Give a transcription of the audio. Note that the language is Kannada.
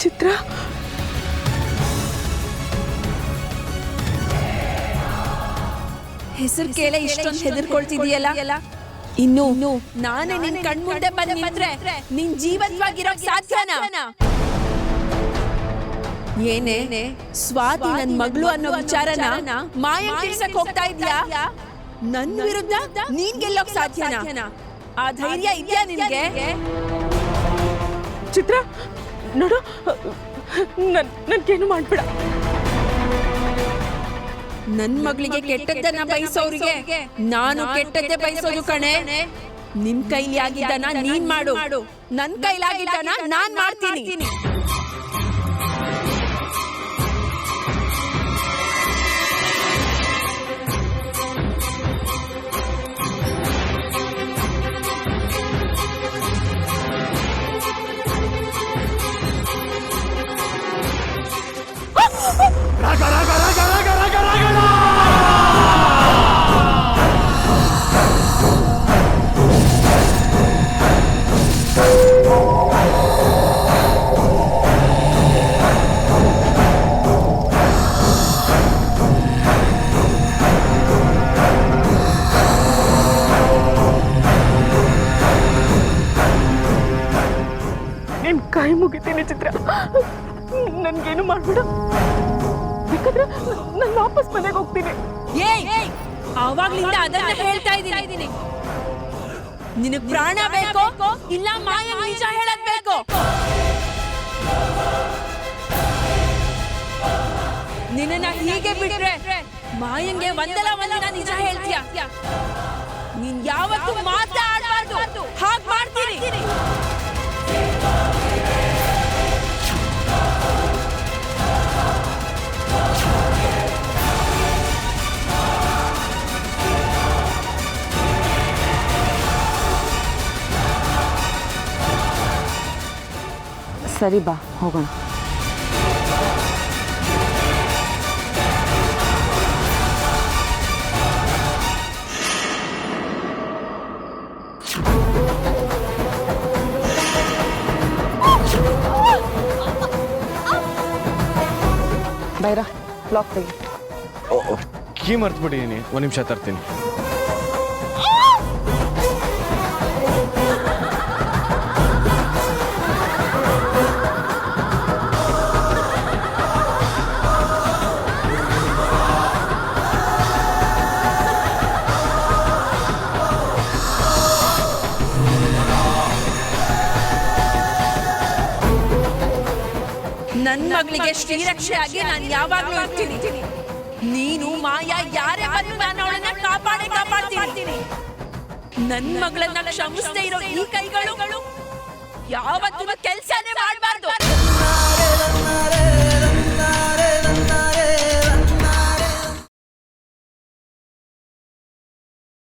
ಚಿತ್ರ ಹೆಸರು ಕೇಳೆ ಇಷ್ಟೊಂದು ಹೆದರ್ಕೊಳ್ತಿದೀಯಲ್ಲ ಇನ್ನು ನಾನೇ ನಿನ್ ಕಣ್ಮುಂದೆ ಬಂದ್ ನಿಂತ್ರೆ ನಿನ್ ಜೀವಂತವಾಗಿರೋಕ್ ಸಾಧ್ಯನಾ? ಏನೇ ಸ್ವಾತಿ ನನ್ ಮಗಳು ಅನ್ನೋ ವಿಚಾರನ ಮಾಯಂ ತಿಳಿಸಕ್ ಹೋಗ್ತಾ ಇದ್ಯಾ? ನನ್ ವಿರುದ್ಧ ನೀನ್ ಗೆಲ್ಲೋಕ್ ಸಾಧ್ಯನಾ? ಆ ಧೈರ್ಯ ಇದ್ಯಾ ನಿನ್ಗೆ? ಚಿತ್ರ ನೋಡು, ನನ್ಗೇನು ಮಾಡ್ಬೇಡ. ನನ್ ಮಗಳಿಗೆ ಕೆಟ್ಟದ್ದನ್ನ ಬಯಸೋರಿಗೆ ನಾನು ಕೆಟ್ಟದ್ದೇ ಬಯಸೋದು ಕಣೆ. ನಿನ್ ಕೈಲಿ ಆಗಿದ್ದನ ನೀನ್ ಮಾಡು, ನನ್ ಕೈಲಾಗಿದ್ದನ ನಾನ್ ಮಾಡ್ತೀನಿ. ನಿನ್ ಕೈ ಮುಗಿತೀನಿ ಚಿತ್ರ, ನನ್ಗೇನು ಮಾಡ್ಬೇಡ. ಬೇಕಾದ್ರೆ ನಾನು ವಾಪಸ್ ಮನೆಗೆ ಹೋಗ್ತೀನಿ. ಆವಾಗ್ಲಿಂದ ಅದನ್ನ ಹೇಳ್ತಾ ಇದ್ದೀನಿ. ನಿನಗ್ ಪ್ರಾಣ ಬೇಕೋ ಇಲ್ಲ ಮಾಯ ನಿಜ ಹೇಳದ್ ಬೇಕೋ? ನಿನ್ನ ಹೀಗೆ ಬಿಟ್ರೆ ಮಾಯಂಗೆ ಒಂದಲ್ಲ ಒಂದಿನ ನಿಜ ಹೇಳ್ತೀಯ. ನೀನ್ ಯಾವತ್ತೂ ಮಾತಾಡಬಾರ್ದು, ಹಾಗ್ ಮಾಡ್ತೀನಿ. ಸರಿ ಬಾ ಹೋಗೋಣ. ಬೈರಾ ಲಾಕ್ ತೆಗಿ. ಕೀ ಮರ್ತ್ಬಿಟ್ಟಿದ್ದೀನಿ, ಒಂದು ನಿಮಿಷ ತರ್ತೀನಿ. ನನ್ ಮಗಳಿಗೆ ಶ್ರೀರಕ್ಷೆ ಆಗಿ ನಾನು ಯಾವಾಗ್ಲೂ ಇರ್ತೀನಿ. ನೀನು ಮಾಯಾ ಯಾರೇ ಬಂದು ನಾನು ಅವಳನ್ನ ಕಾಪಾಡ್ತೀನಿ. ನನ್ ಮಗಳನ್ನ ಕ್ಷಮಿಸದೇ ಇರೋ ಈ ಕೈಗಳು ಯಾವತ್ತೂ ಕೆಲ್ಸನೇ ಮಾಡಬಾರ್ದು.